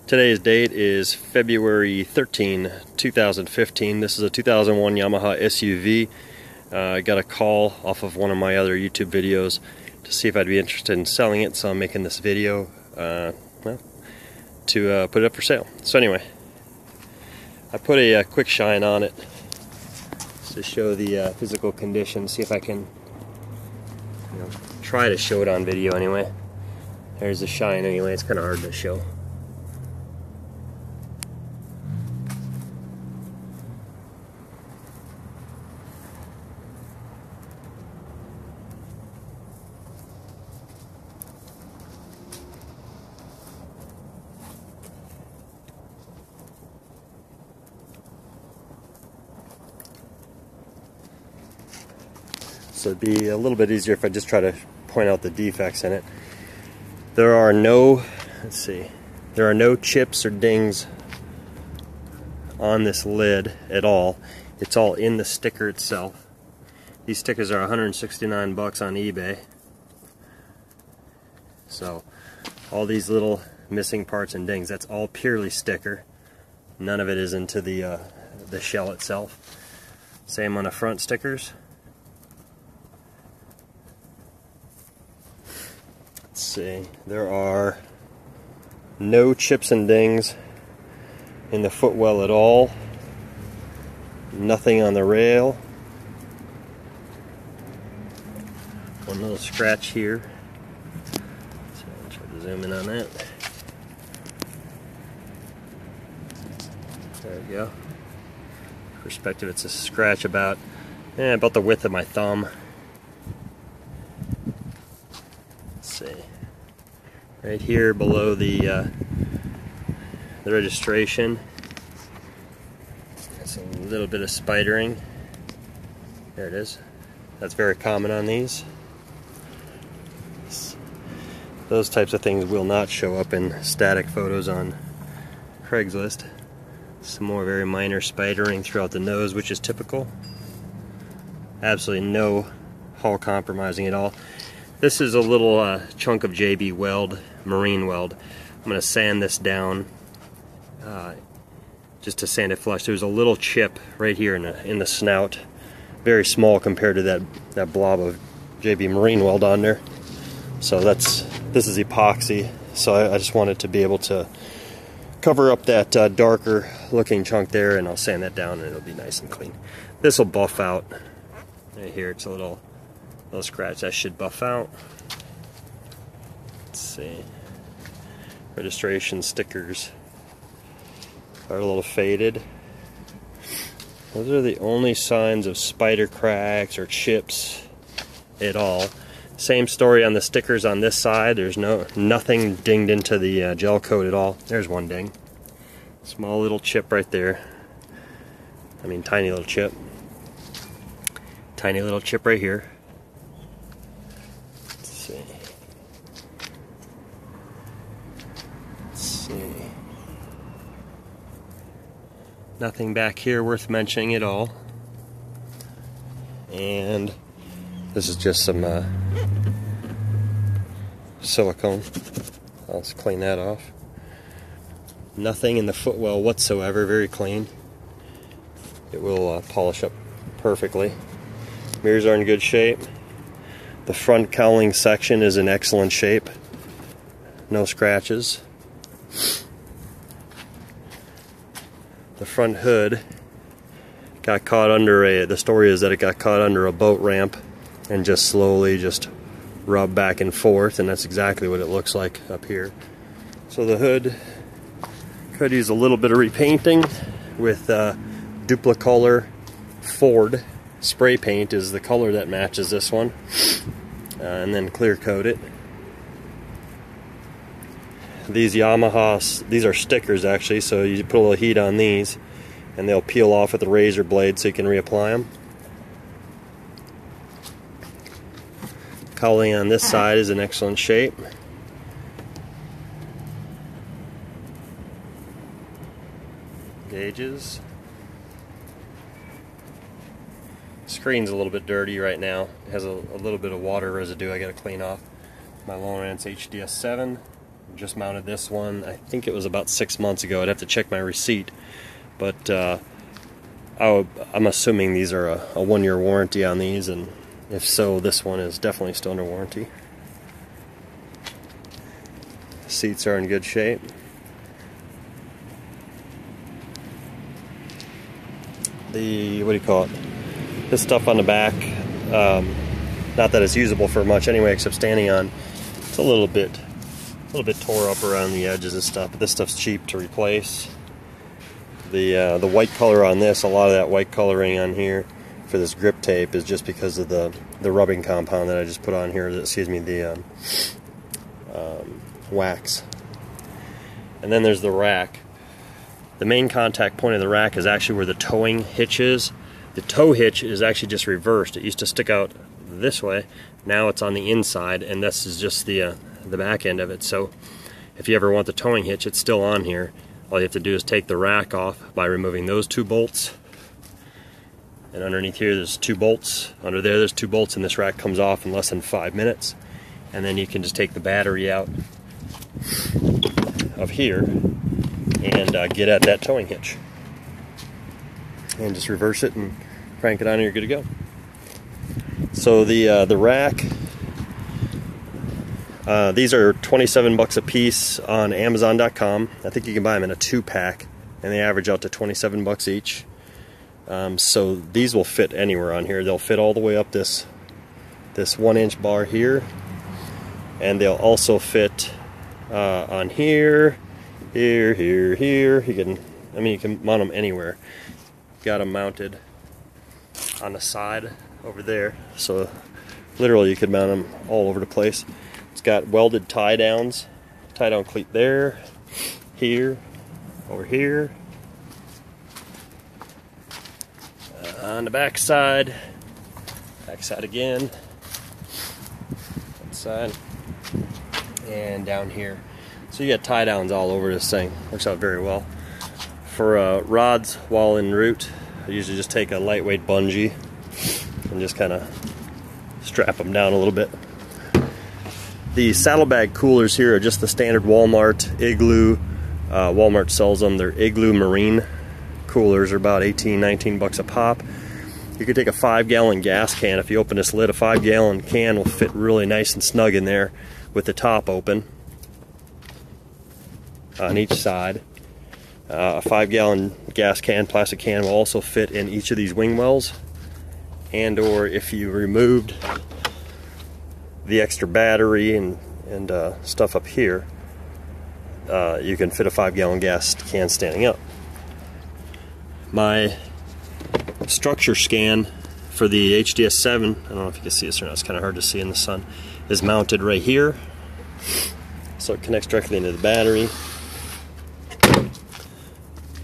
Today's date is February 13, 2015. This is a 2001 Yamaha SUV. I got a call off of one of my other YouTube videos to see if I'd be interested in selling it, so I'm making this video to put it up for sale. So anyway, I put a quick shine on it to show the physical condition, see if I can try to show it on video anyway. There's the shine anyway, it's kind of hard to show. So it'd be a little bit easier if I just try to point out the defects in it. There are no, there are no chips or dings on this lid at all. It's all in the sticker itself. These stickers are 169 bucks on eBay. So all these little missing parts and dings, that's all purely sticker. None of it is into the shell itself. Same on the front stickers. Let's see, there are no chips and dings in the footwell at all. Nothing on the rail. One little scratch here. So I'll try to zoom in on that. There we go. Perspective, it's a scratch about the width of my thumb. See, right here below the registration, it's a little bit of spidering. There it is. That's very common on these. Those types of things will not show up in static photos on Craigslist. Some more very minor spidering throughout the nose, which is typical. Absolutely no hull compromising at all. This is a little chunk of JB weld, marine weld. I'm going to sand this down just to sand it flush. There's a little chip right here in the snout, very small compared to that blob of JB marine weld on there. So this is epoxy. So I just wanted to be able to cover up that darker looking chunk there, and I'll sand that down and it'll be nice and clean. This will buff out. Right here, it's a little scratch that should buff out. Let's see. Registration stickers are a little faded. Those are the only signs of spider cracks or chips at all. Same story on the stickers on this side. There's nothing dinged into the gel coat at all. There's one ding. Small little chip right there. I mean, tiny little chip. Tiny little chip right here. Nothing back here worth mentioning at all. And this is just some silicone. Let's clean that off. Nothing in the footwell whatsoever, very clean. It will polish up perfectly. Mirrors are in good shape. The front cowling section is in excellent shape. No scratches. The front hood got caught under the story is that it got caught under a boat ramp and just slowly rubbed back and forth, and that's exactly what it looks like up here. So the hood could use a little bit of repainting with Duplicolor Ford spray paint is the color that matches this one, and then clear coat it. These Yamahas, these are stickers actually, so you put a little heat on these and they'll peel off with a razor blade so you can reapply them. Cowling on this side is in excellent shape. Gauges. Screen's a little bit dirty right now. It has a little bit of water residue I got to clean off. My Lowrance Hds 7. Just mounted this one, I think it was about 6 months ago. I'd have to check my receipt, but I'm assuming these are a 1-year warranty on these, and if so, this one is definitely still under warranty. Seats are in good shape. The, what do you call it? This stuff on the back, not that it's usable for much anyway, except standing on. It's a little bit tore up around the edges and stuff, but this stuff's cheap to replace. The white color on this, a lot of that white coloring on here for this grip tape is just because of the rubbing compound that I just put on here, excuse me, the wax. And then there's the rack. The main contact point of the rack is actually where the towing hitch is. The tow hitch is actually just reversed. It used to stick out this way. Now it's on the inside, and this is just the back end of it. So if you ever want the towing hitch, it's still on here. All you have to do is take the rack off by removing those 2 bolts. And underneath here there's 2 bolts. Under there there's 2 bolts, and this rack comes off in less than 5 minutes. And then you can just take the battery out of here and get at that towing hitch. And just reverse it and crank it on and you're good to go. So the rack, these are 27 bucks a piece on Amazon.com. I think you can buy them in a 2-pack, and they average out to 27 bucks each. So these will fit anywhere on here. They'll fit all the way up this 1-inch bar here, and they'll also fit on here, here. You can mount them anywhere. Got them mounted on the side over there, so literally you could mount them all over the place. It's got welded tie downs, tie down cleat there, here, over here, on the back side again, that side, and down here. So you got tie downs all over this thing. Works out very well. For rods while en route, I usually just take a lightweight bungee and just kind of strap them down a little bit. The Saddlebag Coolers here are just the standard Walmart Igloo. Walmart sells them. They're Igloo Marine coolers. Are about 18-19 bucks a pop. You could take a 5-gallon gas can. If you open this lid, a 5-gallon can will fit really nice and snug in there with the top open on each side. A 5-gallon gas can, plastic can, will also fit in each of these wing wells. And or if you removed the extra battery and stuff up here, you can fit a 5-gallon gas can standing up. My structure scan for the HDS 7, I don't know if you can see this or not, it's kind of hard to see in the sun, is mounted right here. So it connects directly into the battery.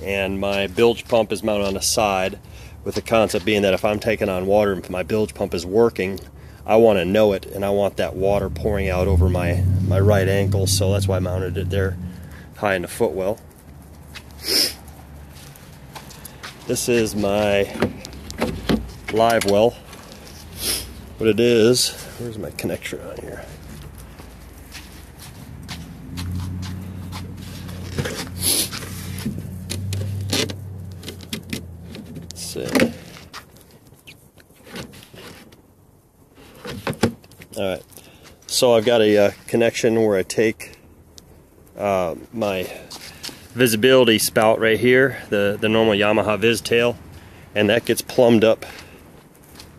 And my bilge pump is mounted on the side, with the concept being that if I'm taking on water and my bilge pump is working, I want to know it, and I want that water pouring out over my right ankle, so that's why I mounted it there high in the footwell. This is my live well. What it is, where's my connector on here? Let's see. Alright, so I've got a connection where I take my visibility spout right here, the normal Yamaha Viz tail, and that gets plumbed up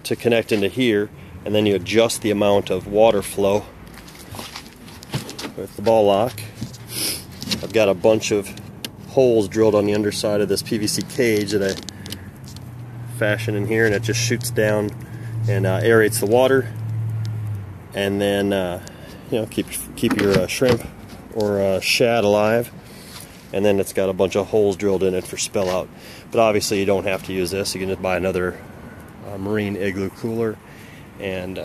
to connect into here, and then you adjust the amount of water flow with the ball lock. I've got a bunch of holes drilled on the underside of this PVC cage that I fashion in here, and it just shoots down and aerates the water, and then you know, keep your shrimp or shad alive. And then it's got a bunch of holes drilled in it for spill out. But obviously you don't have to use this. You can just buy another Marine Igloo cooler and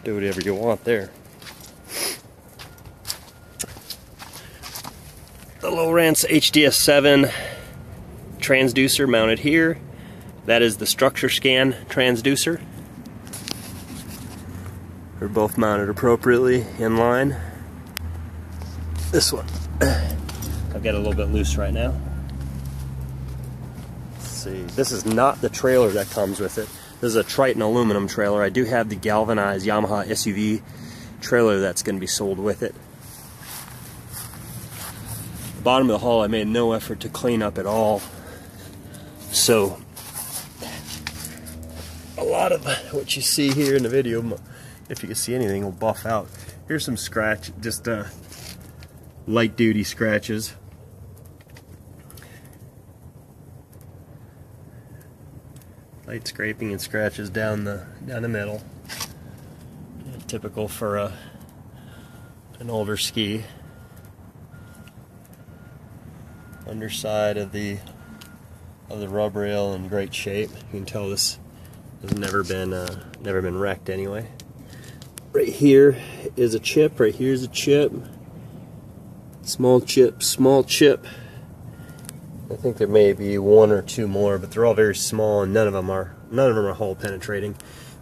do whatever you want there. The Lowrance Hds 7 transducer mounted here. That is the structure scan transducer. They're both mounted appropriately in line. this one. I've got it a little bit loose right now. Let's see. This is not the trailer that comes with it. This is a Triton aluminum trailer. I do have the galvanized Yamaha SUV trailer that's going to be sold with it. The bottom of the hull I made no effort to clean up at all. So a lot of what you see here in the video, if you can see anything, will buff out. Here's some scratch, just light duty scratches. Light scraping and scratches down the middle. Typical for an older ski. Underside of the rub rail in great shape. You can tell this has never been wrecked anyway. Right here is a chip. Right here is a chip. Small chip. Small chip. I think there may be one or two more, but they're all very small, and none of them are hull penetrating.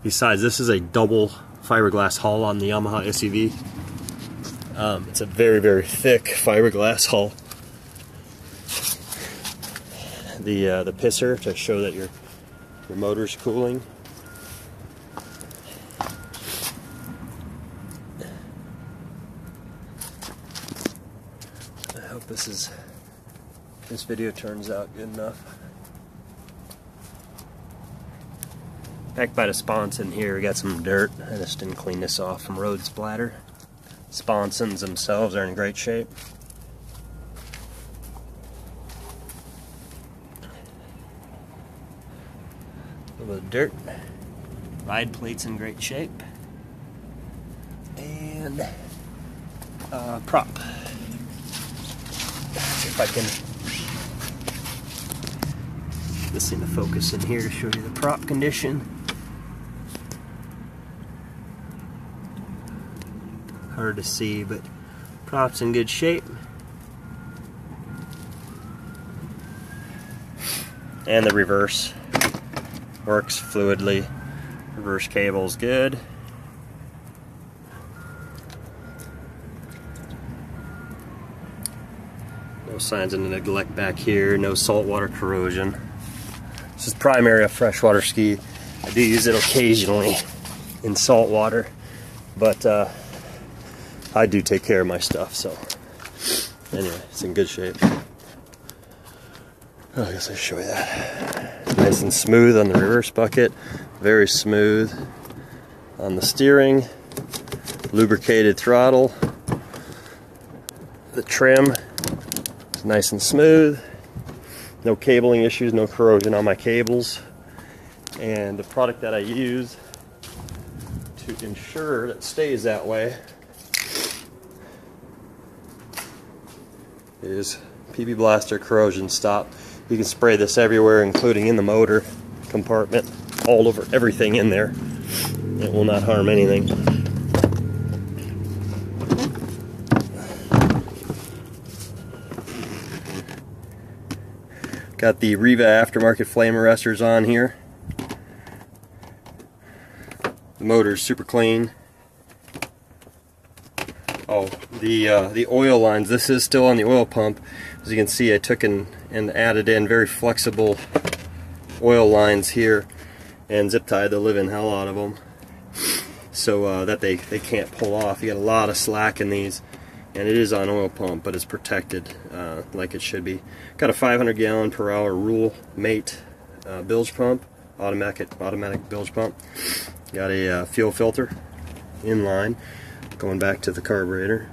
Besides, this is a double fiberglass hull on the Yamaha SUV. It's a very, very thick fiberglass hull. The pisser to show that your motor's cooling. I hope this video turns out good enough. Back by the sponson here, we got some dirt. I just didn't clean this off from road splatter. Sponsons themselves are in great shape. A little bit of dirt. Ride plates in great shape. And prop. Let's see if I can get this thing to focus in here to show you the prop condition. Hard to see, but prop's in good shape. And the reverse works fluidly. Reverse cable's good. No signs of neglect back here. No saltwater corrosion. This is primarily a freshwater ski. I do use it occasionally in saltwater, but I do take care of my stuff, so anyway, it's in good shape. Oh, I guess I'll show you that. Nice and smooth on the reverse bucket, very smooth on the steering, lubricated throttle. The trim is nice and smooth. No cabling issues, no corrosion on my cables. And the product that I use to ensure that it stays that way is PB Blaster Corrosion Stop. You can spray this everywhere, including in the motor compartment, all over everything in there. It will not harm anything. Got the Riva aftermarket flame arresters on here. The motor's super clean. Oh, the oil lines, this is still on the oil pump. As you can see, I took and added in very flexible oil lines here and zip tied the living hell out of them so that they can't pull off. You got a lot of slack in these, and it is on oil pump, but it's protected like it should be. Got a 500 gallon per hour Rule Mate bilge pump, automatic bilge pump. Got a fuel filter inline. Going back to the carburetor.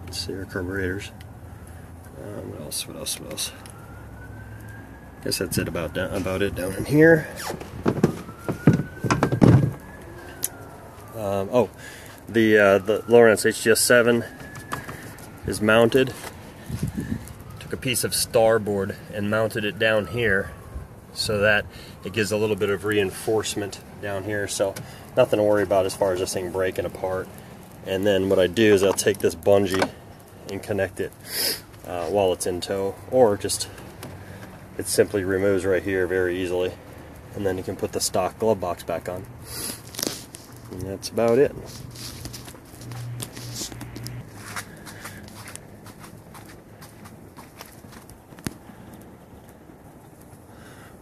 Let's see our carburetors. What else? Guess that's it about it down in here. Oh, the Lowrance Hds 7 is mounted. Took a piece of starboard and mounted it down here so that it gives a little bit of reinforcement down here. So nothing to worry about as far as this thing breaking apart. And then what I do is I'll take this bungee and connect it while it's in tow, or just it simply removes right here very easily, and then you can put the stock glove box back on, and that's about it.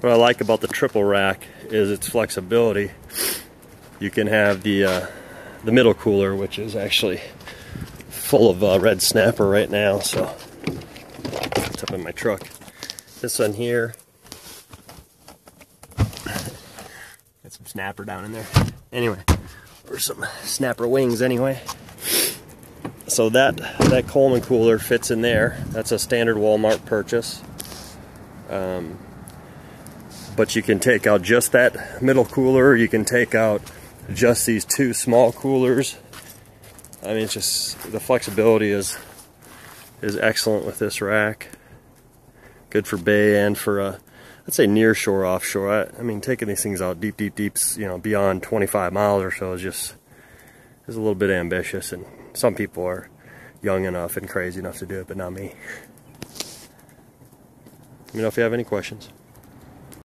What I like about the triple rack is its flexibility. You can have the middle cooler, which is actually full of red snapper right now, so it's up in my truck. This one here, got some snapper down in there. Anyway, or some snapper wings anyway. So that Coleman cooler fits in there. That's a standard Walmart purchase. But you can take out just that middle cooler. You can take out just these two small coolers. I mean, it's just, the flexibility is excellent with this rack. Good for bay and for I'd say near shore, offshore. I mean, taking these things out deep, you know, beyond 25 miles or so is a little bit ambitious, and some people are young enough and crazy enough to do it, but not me. Let me know if you have any questions.